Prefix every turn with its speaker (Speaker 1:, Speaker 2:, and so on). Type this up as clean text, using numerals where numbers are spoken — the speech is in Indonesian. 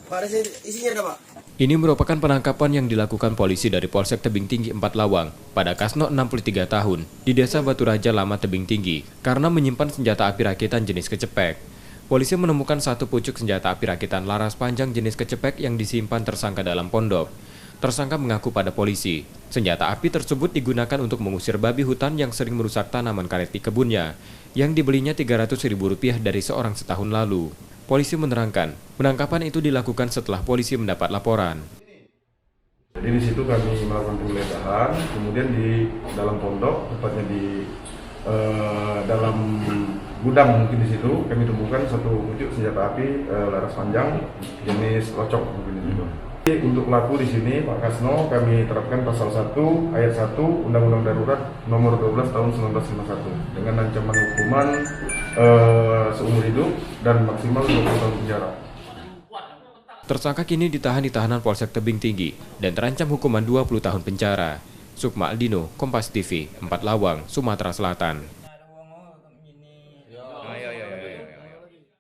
Speaker 1: Pak, ada isinya ada, Pak.
Speaker 2: Ini merupakan penangkapan yang dilakukan polisi dari Polsek Tebing Tinggi 4 Lawang pada Kasno 63 tahun di Desa Batu Raja Lama Tebing Tinggi karena menyimpan senjata api rakitan jenis kecepek. Polisi menemukan satu pucuk senjata api rakitan laras panjang jenis kecepek yang disimpan tersangka dalam pondok. Tersangka mengaku pada polisi, senjata api tersebut digunakan untuk mengusir babi hutan yang sering merusak tanaman karet di kebunnya, yang dibelinya Rp300.000 dari seorang setahun lalu. Polisi menerangkan, penangkapan itu dilakukan setelah polisi mendapat laporan.
Speaker 3: Jadi di situ kami melakukan penggeledahan, kemudian di dalam pondok, tepatnya di dalam gudang mungkin di situ kami temukan satu pucuk senjata api laras panjang jenis locok mungkin di situ. Untuk pelaku di sini Pak Kasno kami terapkan pasal 1 ayat 1 Undang-Undang Darurat nomor 12 tahun 1951 dengan ancaman hukuman seumur hidup dan maksimal 20 tahun penjara.
Speaker 2: Tersangka kini ditahan di tahanan Polsek Tebing Tinggi dan terancam hukuman 20 tahun penjara. Sukma Aldino, Kompas TV, 4 Lawang, Sumatera Selatan.